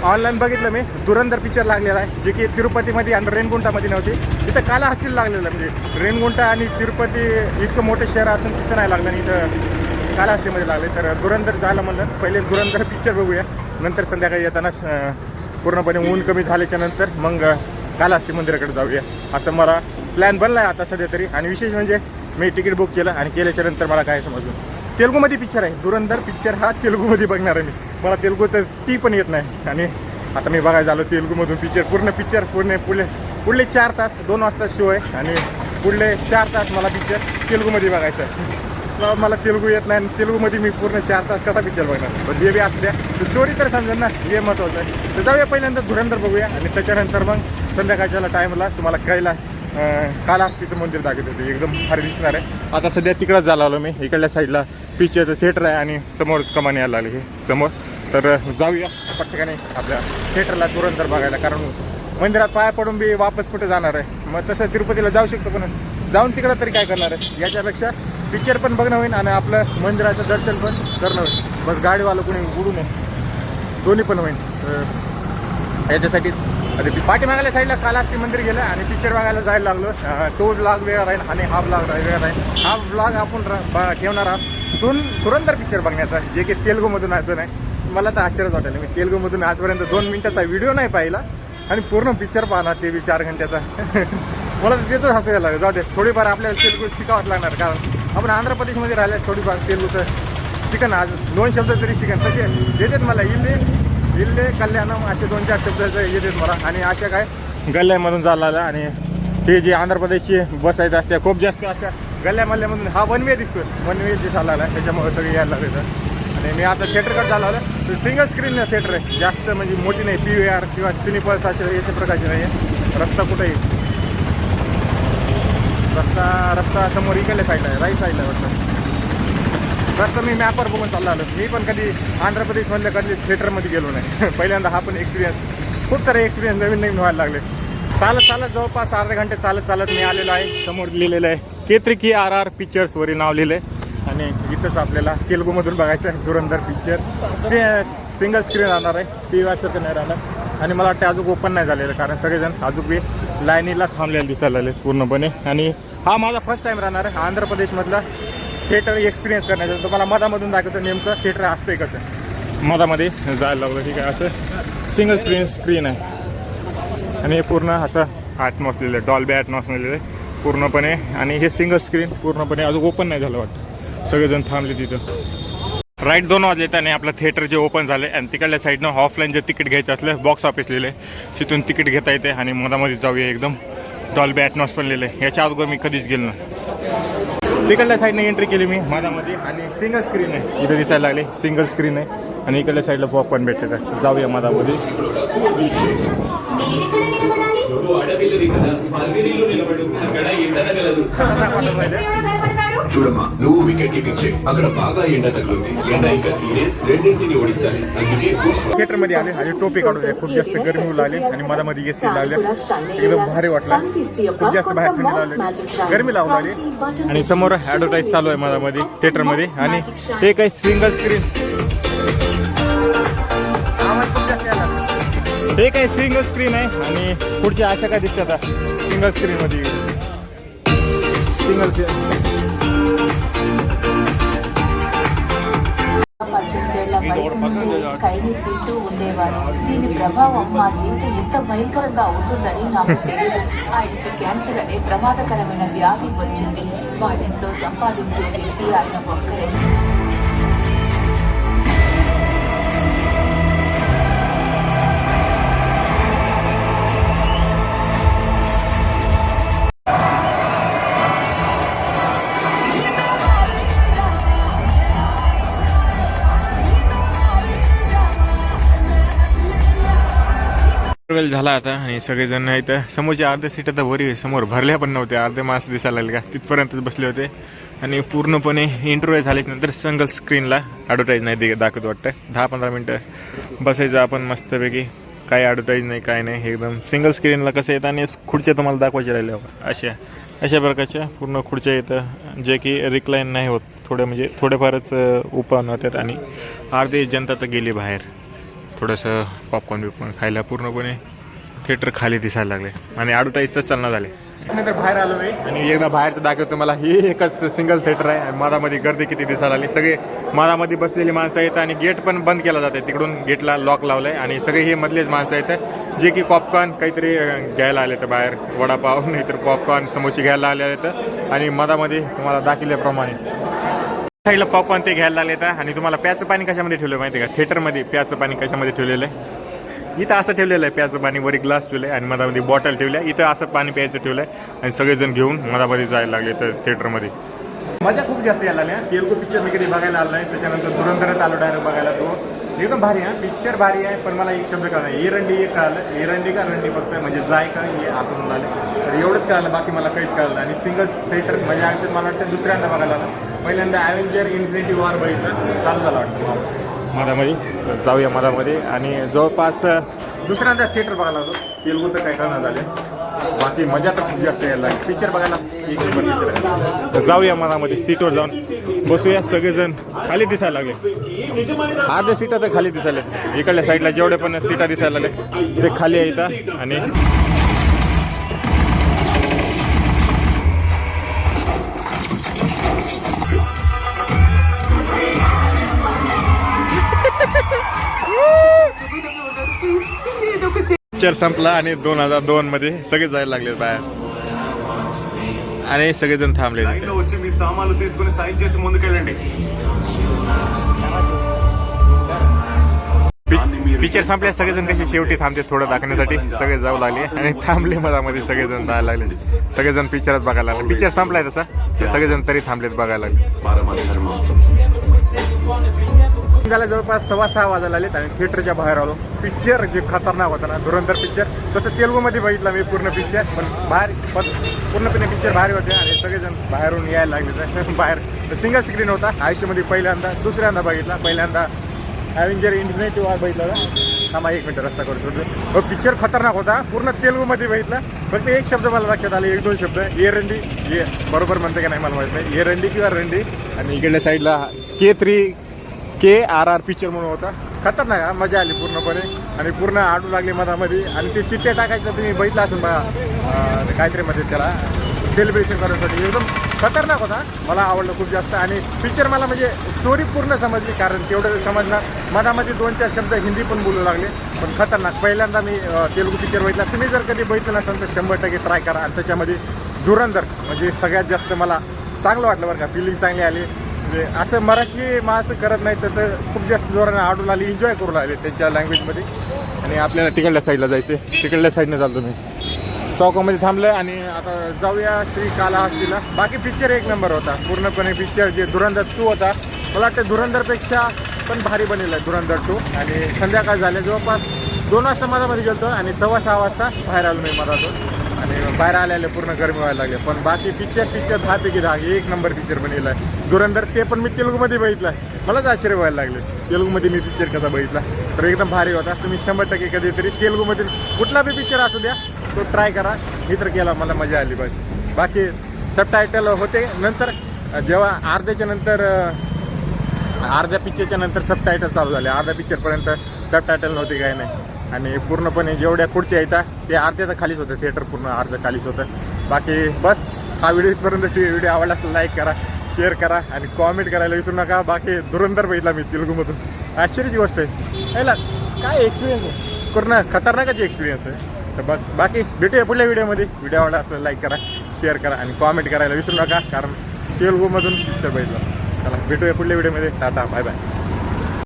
Online बघितलं मी, धुरंधर picture लागलेला आहे, जे की तिरुपतीमध्ये आणि रेणगुंटामध्ये नव्हती. तिथं कालाहस्तीला लागलेलं, म्हणजे रेणगुंटा आणि तिरुपती इतकं मोठं शहर असून तिथं नाही लागलं आणि इथं कालाहस्तीमध्ये लागले. तर धुरंधर झालं म्हणलं, पहिले धुरंधर पिक्चर बघूया, नंतर संध्याकाळी येताना पूर्णपणे ऊन कमी झाल्याच्या नंतर मग कालाहस्ती मंदिराकडे जाऊया, असं मला प्लॅन बनला आहे आता सध्या तरी. आणि विशेष म्हणजे मी तिकीट बुक केलं आणि केल्याच्या नंतर मला काय समजलं, तेलुगूमध्ये पिक्चर आहे. धुरंधर पिक्चर हा तेलुगूमध्ये बघणार आहे मी. मला तेलुगूचं ती पण येत नाही आणि आता मी बघायला झालो तेलुगूमधून पिक्चर पुढले 4 तास, 2 वाजता शो आहे आणि पुढले 4 तास मला पिक्चर तेलुगूमध्ये बघायचं आहे. मला तेलुगू येत नाही आणि तेलुगूमध्ये मी पूर्ण 4 तास कसा पिक्चर बघणार. पण जे बी असू द्या, स्टोरी तर समजेल ना, हे महत्त्वाचं आहे. तर जाऊया पहिल्यांदा धुरंधर बघूया आणि त्याच्यानंतर मग संध्याकाळच्या टाईमला तुम्हाला कळला कालाहस्तीचं मंदिर दाखवत होते, एकदम भारी दिसणार आहे. आता सध्या तिकडंच झाला आलो मी, इकडल्या साईडला पिक्चरचं थिएटर आहे आणि समोर कमानी यायला लागली हे समोर. तर जाऊया पटकन आपल्या थिएटरला धुरंधर बघायला, कारण मंदिरात पाया पडून बी वापस कुठे जाणार आहे. मग तसं तिरुपतीला जाऊ शकतो, पण जाऊन तिकडं तरी काय करणार आहे. याच्यापेक्षा पिक्चर पण बघणं होईल आणि आपलं मंदिराचं दर्शन पण करणं होईल. बस गाडीवालं कोणी उडू नये, दोन्ही पण होईल. याच्यासाठीच आता पाठीमागायला साईडला कालाहस्ती मंदिर गेलं आणि पिक्चर बघायला जायला लागलो. तो ब्लॉग वेगळा राहील आणि हा ब्लॉग वेगळा राहील. हा ब्लॉग आपण ठेवणार आहोत धुरंधर पिक्चर बघण्याचा, जे की तेलुगूमधून असं नाही. मला तर आश्चर्यच वाटेल, मी तेलुगूमधून आजपर्यंत 2 मिनिटाचा व्हिडिओ नाही पाहिला आणि पूर्ण पिक्चर पाहणार, ते बी 4 घंट्याचा. मला तर त्याचंच हसू यायला लागलं. जाऊ दे, थोडीफार आपल्याला तेलुगू शिकावंच लागणार, कारण आपण आंध्र प्रदेशमध्ये राहिल्या थोडीफार तेलुगूचं शिकन, आज 2 शब्द तरी शिकन. तसे येतात मला, इल्ले कल्याणम असे 2-4 शब्द येतात मला. आणि अशा काय गल्ल्यामधून चालला आणि ते जे आंध्र प्रदेशची बस आहेत त्या खूप जास्त अशा गल्ल्यामल्ल्यामधून हा वन वे दिसतो, वन वे दिसायला लागला, त्याच्यामुळे सगळे यायला लागले. आणि मी आता थिएटरकडे झाला आलं, सिंगल स्क्रीन थिएटर आहे, जास्त म्हणजे मोठी नाही, PVR किंवा सिनेपल्स असे याच्या प्रकारचे नाही आहे. रस्ता कुठेही रस्ता समोर इकडल्या साईडला आहे, राईट साईडला रस्ता मी मॅपवर बघून चालला आलो. मी पण कधी आंध्र प्रदेशमधल्या कधी थिएटरमध्ये गेलो नाही. पहिल्यांदा हा पण एक्सपिरियन्स, खूप सारे एक्सपिरियन्स नवीन व्हायला लागले. चालत जवळपास अर्धे घंटे चालत मी आलेलो आहे. समोर लिहिलेलं आहे केत्रिकी RR पिक्चर्स वरील नाव लिहिलं आहे आणि इथंच आपल्याला तेलुगूमधून बघायचं आहे धुरंधर पिक्चर. सिंगल स्क्रीन राहणार आहे, PVRचं तर नाही राहणार. आणि मला वाटतं अजून ओपन नाही झालेलं, कारण सगळेजण अजून बी लाईनीला थांबलेले दिसायला लागले पूर्णपणे. आणि हा माझा फर्स्ट टाईम राहणार आहे आंध्र प्रदेशमधला थिएटर एक्सपिरियन्स करण्याचं. तुम्हाला मधामधून दाखवतो नेमकं थिएटर असतंय कसं. मधामध्ये जायला लागलं, ठीक आहे. असं सिंगल स्क्रीन आहे आणि हे पूर्ण असं ॲटमॉस लिहिलं आहे, डॉल्बी ॲटमॉस लिहिलं आहे पूर्णपणे. आणि हे सिंगल स्क्रीन पूर्णपणे अजून ओपन नाही झालं वाटतं, सगळेजण थांबले तिथं. राईट 2 वाजले आणि आपलं थिएटर जे ओपन झालं आणि तिकडल्या साईडनं ऑफलाईन जे तिकीट घ्यायचं असलं बॉक्स ऑफिस लिहिलं आहे, तिथून तिकीट घेता येते. आणि मधामध्ये जाऊया, एकदम डॉल्बी ॲटमॉस पण लिहिलं आहे. याच्या अगोदर मी कधीच गेलो ना. तिकडल्या साईडने एंट्री केली मी मधामध्ये आणि सिंगल स्क्रीन आहे इथे दिसायला लागले, सिंगल स्क्रीन आहे. आणि इकडल्या साईडला पॉपकॉर्न भेटते का, जाऊया मधामध्ये. చూడమ్మా నువ్వు వికెట్ కీపింగ్ చేయి అక్కడ బాగా ఎండ తగులుంది ఎండ ఇంకా సీరియస్ రెండింటిని ఓడించాలి అందుకే थिएटर मध्ये आले आणि टोपी काढून खूप जास्त गरमी होऊ लागली आणि मधामध्ये AC लावले, एकदम भारी वाटलं. खूप जास्त बाहेर थंडी लागली, गरमी लावू लागली. आणि समोर ॲडव्हर्टाईज चालू आहे मधामध्ये थिएटरमध्ये. आणि हे काही सिंगल स्क्रीन, हे काही सिंगल स्क्रीन आहे. आणि पुढच्या अशा काय दिसतात आता सिंगल स्क्रीनमध्ये, सिंगल ఖైదీ తింటూ ఉండేవారు. దీని ప్రభావం మా జీవితం ఎంత భయంకరంగా ఉంటుందని నాకు తెలియదు. ఆయనకి క్యాన్సర్ అనే ప్రమాదకరమైన వ్యాధి వచ్చింది. వాళ్ళింట్లో సంపాదించే వ్యక్తి ఆయన ఒక్కరే. वेळ झाला आता आणि सगळेजण इथं समोरचे अर्ध्या सीट आता वरी समोर भरल्या पण नव्हत्या, अर्धे माणसं दिसायला लागले का तिथपर्यंतच बसले होते. आणि पूर्णपणे इंटरव्ह्यू झाल्याच्यानंतर सिंगल स्क्रीनला ॲडव्हर्टाईज नाही दाखवत वाटतं. 10-15 मिनटं बसायचं आपण मस्तपैकी, काही ॲडव्हर्टाईज नाही काय नाही, एकदम सिंगल स्क्रीनला कसं येतं. आणि खुर्च्या तुम्हाला दाखवायच्या राहिल्या अशा प्रकारच्या पूर्ण खुर्च्या येतं, जे की रिक्लाईन नाही होत, थोडे म्हणजे थोडेफारच ओपन होतात. आणि अर्धी जनता तर गेली बाहेर. थोडंसं पॉपकॉर्न बिपकॉर्न खायला पूर्णपणे थिएटर खाली दिसायला लागले आणि ॲडव्हर्टाईजच चालणार झाले. नंतर बाहेर आलो मी आणि एकदा बाहेरचं दाखवतो मला. ही एकच सिंगल थिएटर आहे आणि मधामध्ये गर्दी किती दिसायला लागली. सगळे मधामध्ये बसलेली माणसं आहेत आणि गेट पण बंद केला जाते. तिकडून गेटला लॉक लावलं आहे आणि सगळे हे मधलेच माणसं आहेत जे की पॉपकॉर्न काहीतरी घ्यायला आले तर बाहेर वडापाव नाहीतर पॉपकॉर्न समोसे घ्यायला आले आहेत आणि मधामध्ये तुम्हाला दाखवल्याप्रमाणे साईडला पॉपकॉर्न ते घ्यायला लागले तर. आणि तुम्हाला प्याचं पाणी कशामध्ये ठेवलं माहिती आहे का? थिएटरमध्ये प्याचं पाणी कशामध्ये ठेवलेलं आहे? इथं असं ठेवलेलं आहे प्याचं पाणी. वर एक ग्लास ठेवलं आहे आणि मधामध्ये बॉटल ठेवल्या. इथं असं पाणी प्यायचं ठेवलं आहे आणि सगळेजण घेऊन मधामध्ये जायला लागले तर थिएटरमध्ये. मजा खूप जास्त यायला लागल्या. तेलगू पिक्चर मी कधी बघायला आलो नाही. त्याच्यानंतर धुरंधरच आलो डायरेक्ट बघायला. तो एकदम भारी आहे पिक्चर, भारी आहे. पण मला एक शब्द कळला नाही, एरंडी एक कळालं. एरंडी का रंडी फक्त म्हणजे जाय का हे असं म्हणून आले तर एवढंच कळालं. बाकी मला काहीच कळलं. आणि सिंगल थिएटर म्हणजे आयुष्यात मला वाटतं दुसऱ्यांदा बघायला आलं. पहिल्यांदा ॲव्हेंजर इन्फिनिटी वॉर बघितलं चालू झालं वाटतं मधामध्ये. जाऊया मधामध्ये आणि जवळपास दुसऱ्यांदा थिएटर बघायला आलो. तेलगू तर काय कळणार झाले. बाकी मजा तर खूप जास्त यायला लागली. पिक्चर बघायला एक नंबर पिक्चर आहे. तर जाऊया मधामध्ये सीटवर जाऊन बसूया. सगळेजण खाली दिसायला लागले. अर्ध्या सीटा तर खाली दिसायला. इकडल्या साईडला जेवढे पण सीटा दिसायला लागले ते खाली येतात. आणि पिक्चर संपला आणि 2002 मध्ये सगळे जायला लागले बाहेर आणि सगळेजण थांबले. మీ సామాన్లు తీసుకొని సైన్ చేసి ముందుకెళ్ళండి. पिक्चर संपल्या. सगळेजण कसे शेवटी थांबते थोडं दाखवण्यासाठी. सगळे जाऊ लागले आणि थांबले मधामध्ये. सगळेजण जायला लागले. सगळेजण पिक्चरच बघायला लागले. पिक्चर संपलाय तसा ते सगळेजण तरी थांबलेत बघायला लागले. झाला जवळपास 6:15 वाजायला आलेत आणि थिएटरच्या बाहेर आलो. पिक्चर जे खतरनाक होता ना धुरंधर पिक्चर, तसं तेलगूमध्ये बघितला मी पूर्ण पिक्चर. पण बाहेर पूर्णपणे पिक्चर भारी होते आणि सगळेजण बाहेरून यायला लागले. बाहेर सिंगल स्क्रीन होता. आयुष्यामध्ये पहिल्यांदा दुसऱ्यांदा बघितला. पहिल्यांदा ॲव्हेंजर इन्फिनिटी वॉर बघितला होता. थांबा एक मिनिट रस्ता करतो. पिक्चर खतरनाक होता. पूर्ण तेलगूमध्ये बघितला. फक्त एक शब्द मला लक्षात आले, 1-2 शब्द. एरंडी ये बरोबर म्हणते का नाही मला माहीत नाही. एरंडी किंवा रंडी. आणि इकडल्या साईडला KRR पिक्चर म्हणून होता. खतरनाक हा. मजा आली पूर्णपणे आणि पूर्ण आडू लागली मधामध्ये. आणि ते चिठ्ठ्या टाकायचं तुम्ही बघितलं असेल बघा काहीतरी मध्ये त्याला सेलिब्रेशन करण्यासाठी. एकदम खतरनाक होता. मला आवडलं खूप जास्त. आणि पिक्चर मला म्हणजे स्टोरी पूर्ण समजली. कारण तेवढं समजणार मधामध्ये 2-4 शब्द हिंदी पण बोलू लागले. पण खतरनाक. पहिल्यांदा मी तेलगू पिक्चर बघितला. तुम्ही जर कधी बघितलं नसेल तर 100% ट्राय करा. आणि त्याच्यामध्ये धुरंधर म्हणजे सगळ्यात जास्त मला चांगलं वाटलं बरं का. फिलिंग चांगली आली. म्हणजे असं मराठी माणसं करत नाही तसं खूप जास्त जोरानं आडून आली. एन्जॉय करू लागले त्यांच्या लँग्वेजमध्ये. आणि आपल्याला तिकडल्या साईडला जायचं. तिकडल्या साईडनं चालतो मी. चौकामध्ये थांबलं आणि आता जाऊया श्रीकाళहस्तीला. बाकी पिक्चर एक नंबर होता. पूर्णपणे पिक्चर जे धुरंधर 2 होता मला वाटतं धुरंधरपेक्षा पण भारी बनलेला आहे धुरंधर 2. आणि संध्याकाळ झाले जवळपास 2 वाजता मधामध्ये गेलो आणि 6:15 वाजता बाहेर आलो मी मधातून. आणि बाहेर आलेले पूर्ण गरमी व्हायला लागले. पण बाकी पिक्चर 10पैकी 10 एक नंबर पिक्चर बनलेला आहे धुरंधर. ते पण मी तेलुगूमध्ये बघितला. मलाच आश्चर्य व्हायला लागले तेलुगूमध्ये मी पिक्चर कसा बघितला. तर एकदम भारी होता. तुम्ही 100% कधीतरी तेलुगूमधील कुठला बी पिक्चर असू द्या तो ट्राय करा. मी तर केला. मला मजा आली बस. बाकी सबटायटल होते नंतर. जेव्हा अर्ध्या पिक्चरच्या नंतर सबटायटल चालू झाले. अर्ध्या पिक्चरपर्यंत सबटायटल नव्हते काय नाही. आणि पूर्णपणे जेवढ्या खुर्च्या येतात ते अर्ध्याचं खालीच होतं. थिएटर पूर्ण अर्धं खालीच होतं. बाकी बस हा व्हिडिओ इथपर्यंत. व्हिडिओ आवडला तर लाईक करा, शेअर करा आणि कॉमेंट करायला विसरू नका. बाकी धुरंधर बघितला मी तेलुगूमधून. आश्चर्याची गोष्ट आहे. याला काय एक्सपिरियन्स आहे पूर्ण खतरनाकच एक्सपिरियन्स आहे. तर बाकी भेटूया पुढल्या व्हिडिओमध्ये. व्हिडिओ आवडला असला लाईक करा, शेअर करा आणि कॉमेंट करायला विसरू नका. कारण तेलुगूमधून पिक्चर बघितला. चला भेटूया पुढल्या व्हिडिओमध्ये. Tata bye bye.